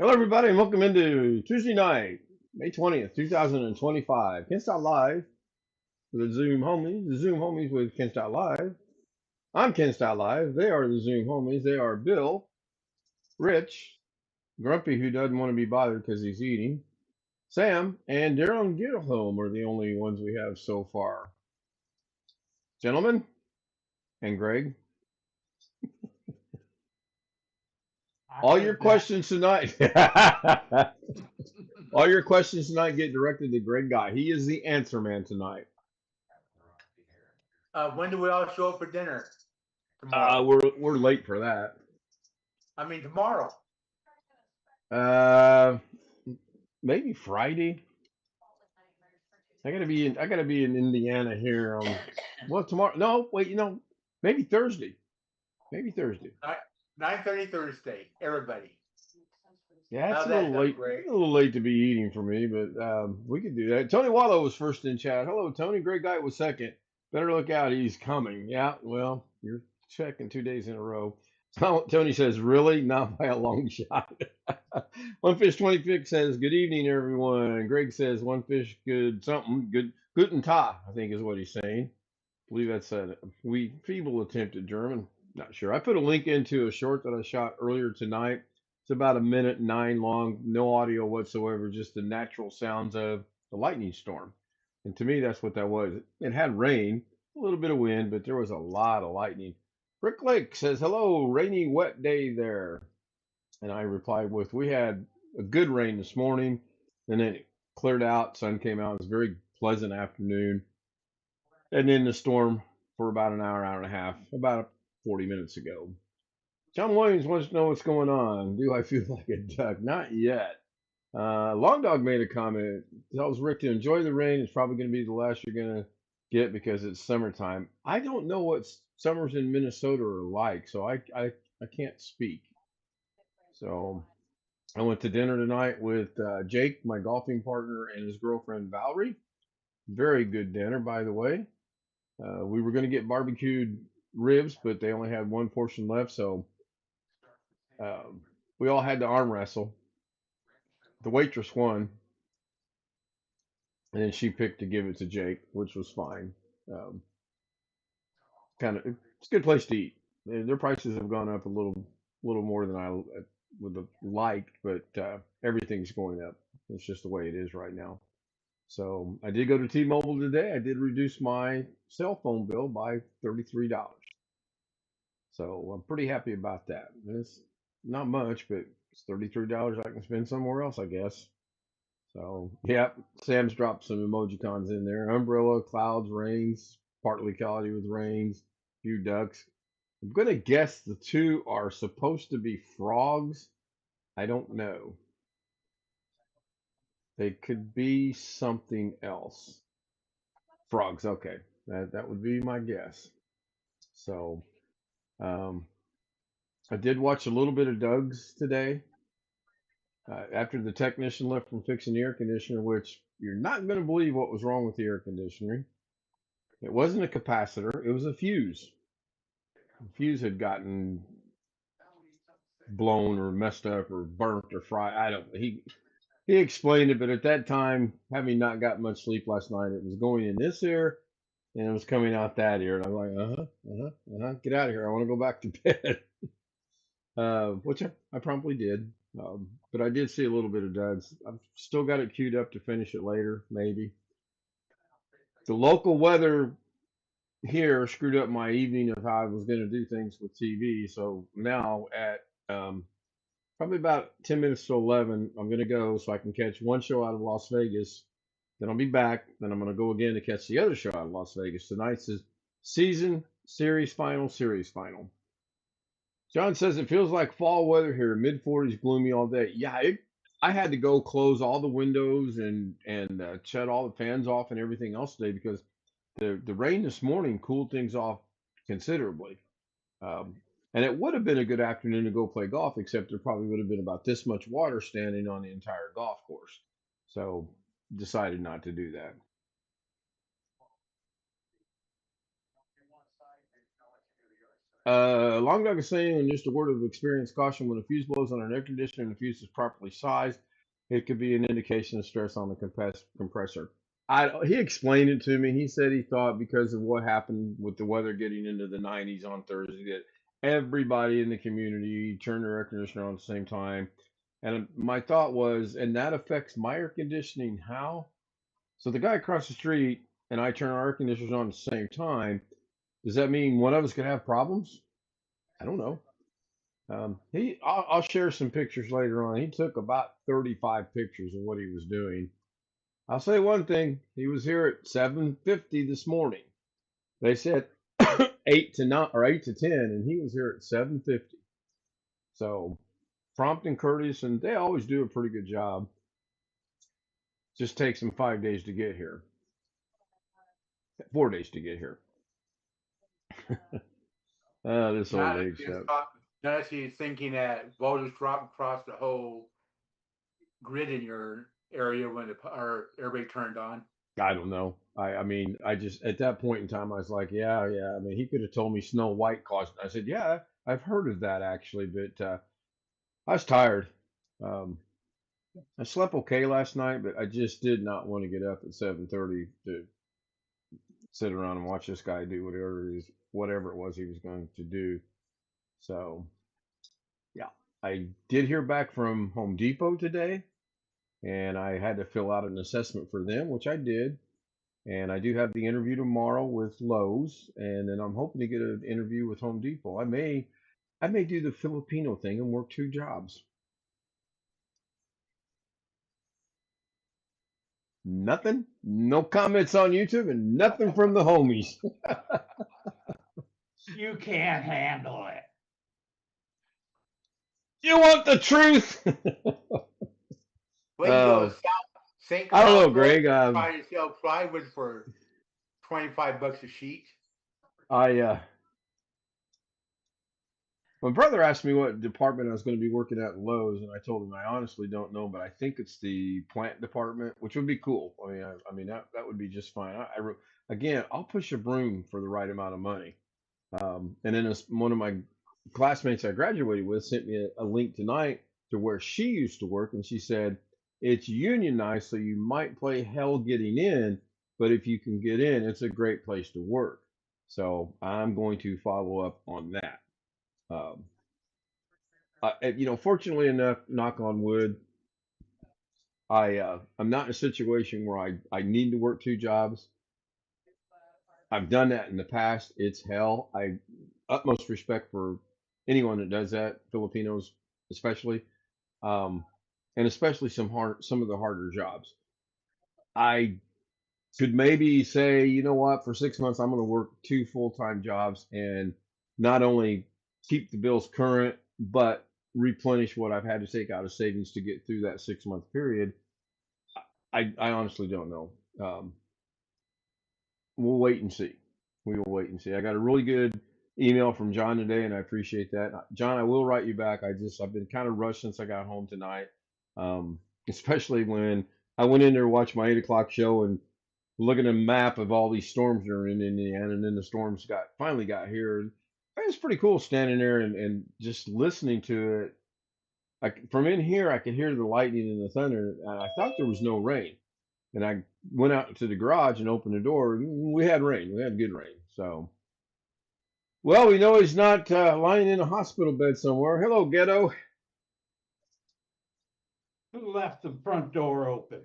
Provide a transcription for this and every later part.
Hello, everybody, and welcome into Tuesday night, May 20th, 2025. Can't Stop Live with the Zoom homies. The Zoom homies with Can't Stop Live. I'm Can't Stop Live. They are the Zoom homies. They are Bill, Rich, Grumpy, who doesn't want to be bothered because he's eating, Sam, and Daryl and Gittelholm are the only ones we have so far. Gentlemen, and Greg, I all your feel bad. questions tonight. All your questions tonight get directed to Greg Guy. He is the answer man tonight. When do we all show up for dinner? Tomorrow. We're late for that. I mean, tomorrow. Uh, Maybe Friday. I gotta be in Indiana here on well tomorrow. No, wait, maybe Thursday. Maybe Thursday. 9:30 Thursday. Everybody. Yeah, it's How's a that little sound, late. Greg? A little late to be eating for me, but we could do that. Tony Wallow was first in chat. Hello, Tony. Greg Guy was second. Better look out, he's coming. Yeah, well, you're checking 2 days in a row. Tony says, really? Not by a long shot. One Fish 26 says, good evening, everyone. Greg says, one fish, good something. Good, guten Tag, I think is what he's saying. I believe that's a feeble attempt at German. Not sure. I put a link into a short that I shot earlier tonight. It's about a minute 9 long, no audio whatsoever, just the natural sounds of the lightning storm. And to me, that's what that was. It had rain, a little bit of wind, but there was a lot of lightning. Rick Lake says, hello, rainy, wet day there. And I replied with, we had a good rain this morning, and then it cleared out, sun came out. It was a very pleasant afternoon. And then the storm for about an hour, hour and a half, about 40 minutes ago. John Williams wants to know what's going on. Do I feel like a duck? Not yet. Long Dog made a comment. Tells Rick to enjoy the rain. It's probably going to be the last you're going to get because it's summertime. I don't know what summers in Minnesota are like, so I can't speak. So I went to dinner tonight with Jake, my golfing partner, and his girlfriend Valerie. Very good dinner, by the way. We were going to get barbecued ribs, but they only had one portion left, so um, we all had to arm wrestle. The waitress won, and then she picked to give it to Jake, which was fine. Um, it's a good place to eat. Their prices have gone up a little more than I would have liked, but everything's going up. It's just the way it is right now. So I did go to T-Mobile today. I did reduce my cell phone bill by $33. So I'm pretty happy about that. It's not much, but it's $33 I can spend somewhere else, I guess. So yeah, Sam's dropped some emojicons in there. Umbrella, clouds, rains, partly cloudy with rains, few ducks. I'm gonna guess the two are supposed to be frogs. I don't know. They could be something else. Frogs, okay. That would be my guess. So um, I did watch a little bit of Doug's today. After the technician left from fixing the air conditioner, which you're not going to believe what was wrong with the air conditioner. It wasn't a capacitor, it was a fuse. The fuse had gotten blown or messed up or burnt or fried. I don't he explained it, but at that time, having not got much sleep last night, it was going in this ear and it was coming out that ear. And I'm like, get out of here. I want to go back to bed. Which I promptly did. But I did see a little bit of Doug's. I've still got it queued up to finish it later, maybe. The local weather here screwed up my evening of how I was going to do things with TV. So now at probably about 10 minutes to 11, I'm going to go so I can catch one show out of Las Vegas. Then I'll be back. Then I'm going to go again to catch the other show out of Las Vegas. Tonight's is season series final, series final. John says it feels like fall weather here, mid 40s, gloomy all day. Yeah, I had to go close all the windows and shut all the fans off and everything else today because the rain this morning cooled things off considerably. Um, and it would have been a good afternoon to go play golf, except there probably would have been about this much water standing on the entire golf course. So decided not to do that. Long dog is saying, and just a word of experience, caution when a fuse blows on an air conditioner and the fuse is properly sized, it could be an indication of stress on the compressor. He explained it to me. He said he thought because of what happened with the weather getting into the 90s on Thursday that everybody in the community turned their air conditioner on at the same time. And my thought was, and that affects my air conditioning how? So the guy across the street and I turn our air conditioners on at the same time. Does that mean one of us could have problems? I don't know. I'll share some pictures later on. He took about 35 pictures of what he was doing. I'll say one thing. He was here at 7:50 this morning. They said 8 to 9 or 8 to 10, and he was here at 7:50. So prompt and courteous, and they always do a pretty good job. Just takes them 5 days to get here, 4 days to get here. This old Not age stuff. unless he's thinking that voltage drop across the whole grid in your area when everybody turned on. I don't know. I mean, I just at that point in time, I was like, yeah, yeah. I mean, he could have told me Snow White caused. I said, yeah, I've heard of that actually, but I was tired. Um, I slept okay last night, but I just did not want to get up at 7:30 to sit around and watch this guy do whatever it was he was going to do. So yeah, I did hear back from Home Depot today, and I had to fill out an assessment for them, which I did. And I do have the interview tomorrow with Lowe's, and then I'm hoping to get an interview with Home Depot. I may do the Filipino thing and work two jobs. Nothing, no comments on YouTube, and nothing from the homies. You can't handle it. You want the truth? Well, you go to St. I don't Cloud, know, Greg. try to sell plywood for $25 a sheet. My brother asked me what department I was going to be working at Lowe's, and I told him I honestly don't know, but I think it's the plant department, which would be cool. I mean that would be just fine. Again, I'll push a broom for the right amount of money. And then one of my classmates I graduated with sent me a link tonight to where she used to work, and she said it's unionized, so you might play hell getting in, but if you can get in, it's a great place to work. So I'm going to follow up on that. Um, fortunately enough, knock on wood, I'm not in a situation where I need to work two jobs. I've done that in the past. It's hell. I utmost respect for anyone that does that, Filipinos especially, um, and especially some of the harder jobs. I could maybe say, you know what, for 6 months I'm going to work two full-time jobs and not only keep the bills current, but replenish what I've had to take out of savings to get through that 6 month period. I honestly don't know. We'll wait and see. We will wait and see. I got a really good email from John today, and I appreciate that. John, I will write you back. I've been kind of rushed since I got home tonight, especially when I went in there to watch my 8 o'clock show and looking at a map of all these storms that are in Indiana, and then the storms finally got here. And it was pretty cool standing there and just listening to it. From in here, I could hear the lightning and the thunder, and I thought there was no rain. And I went out to the garage and opened the door. And we had rain. We had good rain. So, well, we know he's not lying in a hospital bed somewhere. Hello, ghetto. Who left the front door open?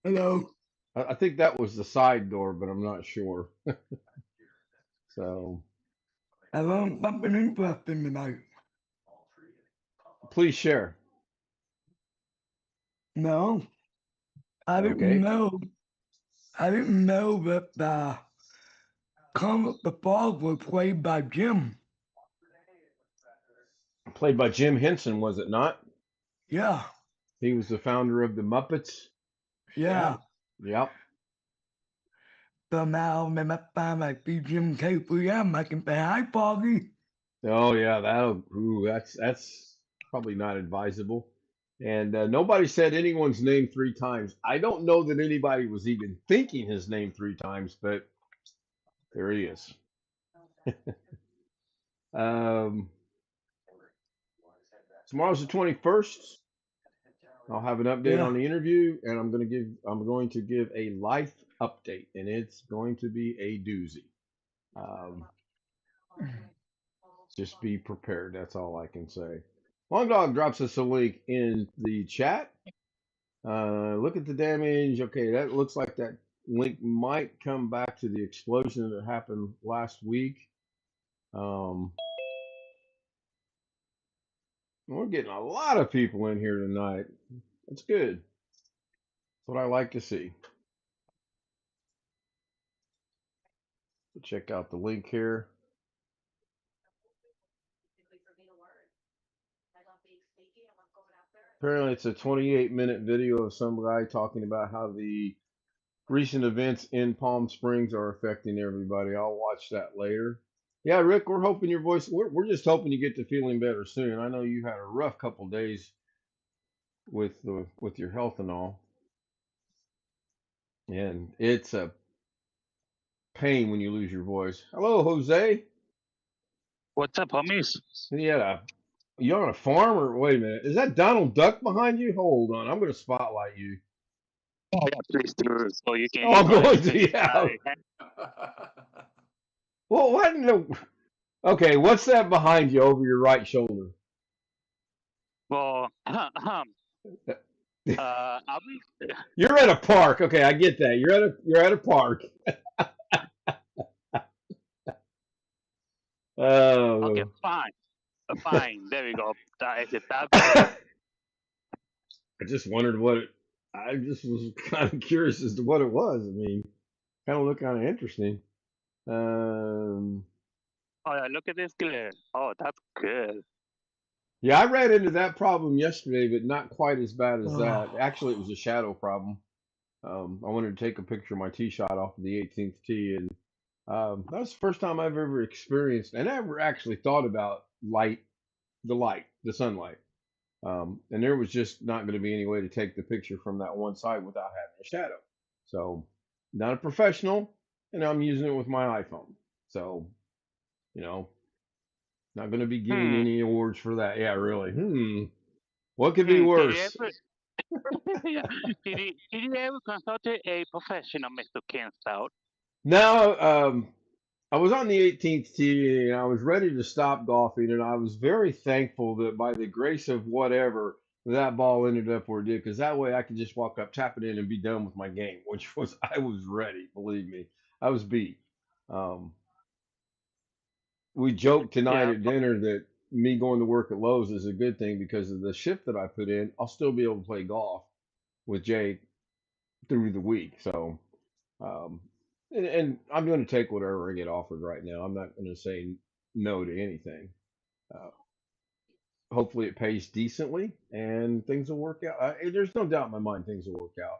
Hello. I think that was the side door, but I'm not sure. So, I learned something interesting tonight. please share. No, I didn't Okay. know. I didn't know that Kermit the Frog was played by Jim. Played by Jim Henson, was it not? Yeah, He was the founder of the Muppets. yeah. Yep. Somehow, when next time I see Jim K3M, I can say, hi, Foggy. Oh yeah, that's probably not advisable. And nobody said anyone's name 3 times. I don't know that anybody was even thinking his name 3 times, but there he is. Um, Tomorrow's the 21st. I'll have an update on Yeah. the interview, and I'm going to give a life update, and it's going to be a doozy. Um, just be prepared. That's all I can say. Long Dog drops us a link in the chat. Look at the damage. Okay, that looks like that link might come back to the explosion that happened last week. Um, we're getting a lot of people in here tonight. That's good. That's what I like to see. Check out the link here. Apparently, it's a 28-minute video of some guy talking about how the recent events in Palm Springs are affecting everybody. I'll watch that later. Yeah, Rick, we're hoping your voice. We're just hoping you get to feeling better soon. I know you had a rough couple days with your health and all, and it's a pain when you lose your voice. Hello, Jose. What's up, homies? You on a farm or wait a minute? Is that Donald Duck behind you? Hold on, I'm going to spotlight you. Oh yeah, please do. So you can Oh, I'm going take to, yeah. my Well, what in the? Okay, what's that behind you over your right shoulder? well, I'll be You're at a park. Okay, I get that. You're at a park. okay. Oh. Fine, fine. There we go. That is it. That I just wondered what it. I just was kind of curious as to what it was. I mean, kind of looked kind of interesting. Um, oh yeah, look at this glare. Oh, that's good. yeah, I ran into that problem yesterday, but not quite as bad as that. Oh. Actually, it was a shadow problem. I wanted to take a picture of my tee shot off of the 18th tee, and that was the first time I've ever experienced, and I never actually thought about the sunlight. And there was just not going to be any way to take the picture from that one side without having a shadow. So, not a professional, and I'm using it with my iPhone. So, you know, not going to be getting Hmm. any awards for that. Yeah, really. What could be Did you worse? ever? Yeah. Did you ever consult a professional, Mr. Ken Stout? No, I was on the 18th tee and I was ready to stop golfing, and I was very thankful that by the grace of whatever that ball ended up where it did, because that way I could just walk up, tap it in, and be done with my game, which was I was ready. Believe me, I was beat. Um, we joked tonight Yeah. at dinner that me going to work at Lowe's is a good thing because of the shift that I put in. I'll still be able to play golf with Jake through the week. So. Um, and I'm going to take whatever I get offered right now. I'm not going to say no to anything. Uh, Hopefully, it pays decently and things will work out. There's no doubt in my mind things will work out.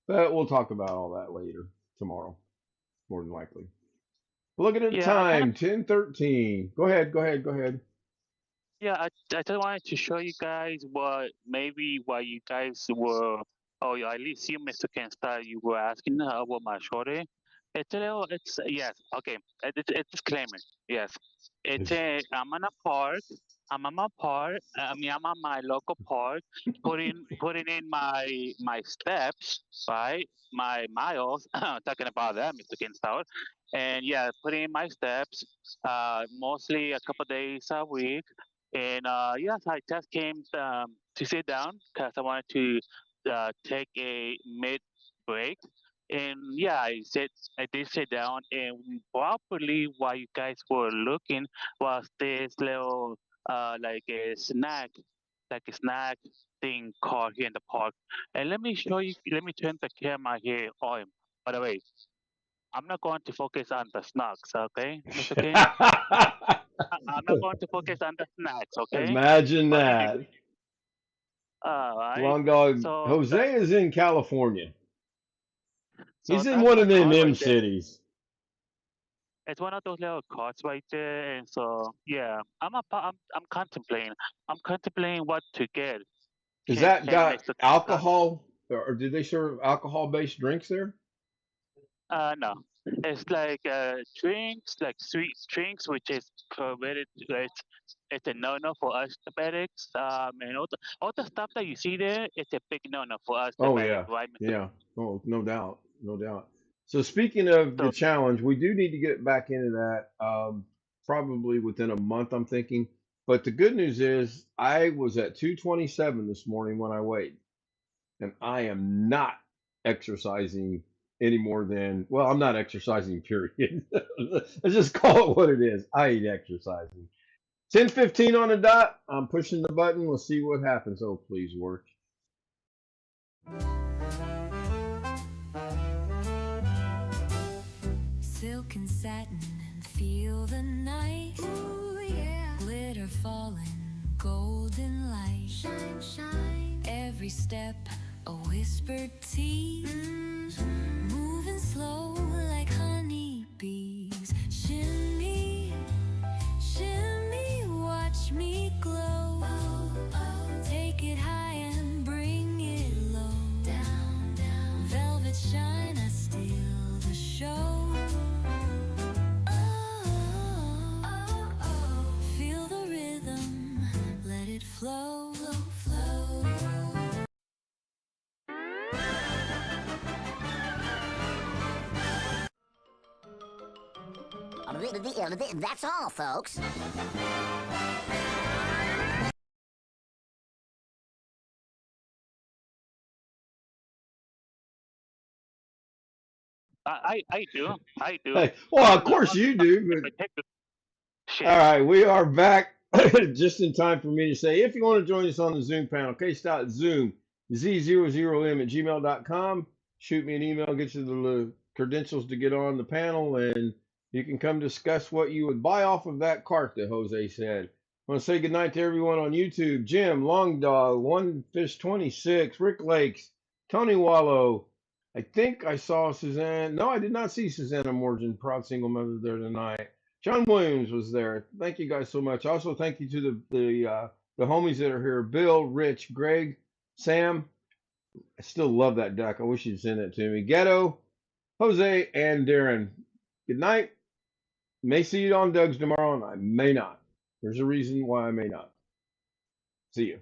But we'll talk about all that later tomorrow, more than likely. Looking at the Yeah. I kind of. time, 10:13. Go ahead, go ahead, go ahead. Yeah, I just wanted to show you guys what you guys were, or at least you, Mr. Kenstar, you were asking about my shorty. It's yes, okay. It's disclaimer. Yes, I'm in a park. I'm on my park. I mean, I'm on my local park, putting in my steps, right? My miles. Talking about that, Mr. Kenstar, and yeah, putting in my steps. Mostly a couple days a week. And yes, I just came to sit down because I wanted to take a mid break. And yeah, I did sit down, and probably what you guys were looking was this little like a snack thing called here in the park. And let me show you. Let me turn the camera here on. By the way, I'm not going to focus on the snacks, okay, Mr. King? I'm not going to focus on the snacks, okay? Imagine But anyway, that. all right. Long dog. So that Jose is in California. so He's in that's one my of them card M right there. cities. It's one of those little cards right there, and so yeah, I'm contemplating. I'm contemplating what to get. Is Can that got Mr. Kingston? alcohol, or did they serve alcohol-based drinks there? No. It's like drinks, like sweet drinks, which is prohibited. It's a no-no for us diabetics. And all the stuff that you see there, it's a big no-no for us Oh diabetics, yeah, right, Mr. yeah. Oh, no doubt, no doubt. So speaking of the So challenge, we do need to get back into that probably within a month, I'm thinking. But the good news is I was at 227 this morning when I weighed, and I am not exercising any more than, well, I'm not exercising, period. Let's just call it what it is. I ain't exercising. 10:15 on the dot. I'm pushing the button. We'll see what happens. Oh, please work. Silk and satin and feel the night. Ooh, yeah. Glitter falling, golden light. Shine, shine. Every step a whispered tease. Moving slow like honeybees. Shimmy, shimmy, watch me glow. Oh, oh. Take it high and bring it low. Down, down. Velvet shine, I steal the show. Feel the rhythm, let it flow, flow. That's all, folks. I do, I do. Hey, well, of On course on you something do, in but particular. all Shit. right, we are back just in time for me to say if you want to join us on the Zoom panel, Zoom Z00M at gmail.com. Shoot me an email, get you the credentials to get on the panel, and you can come discuss what you would buy off of that cart that Jose said. I want to say goodnight to everyone on YouTube: Jim, Long Dog, One Fish 26, Rick Lakes, Tony Wallow. I think I saw Suzanne. No, I did not see Susanna Morgan, proud single mother, there tonight. John Williams was there. Thank you guys so much. Also, thank you to the homies that are here: Bill, Rich, Greg, Sam. I still love that duck. I wish you'd send it to me. Ghetto, Jose, and Darren. Good night. May see you on Doug's tomorrow, and I may not. There's a reason why I may not. See you.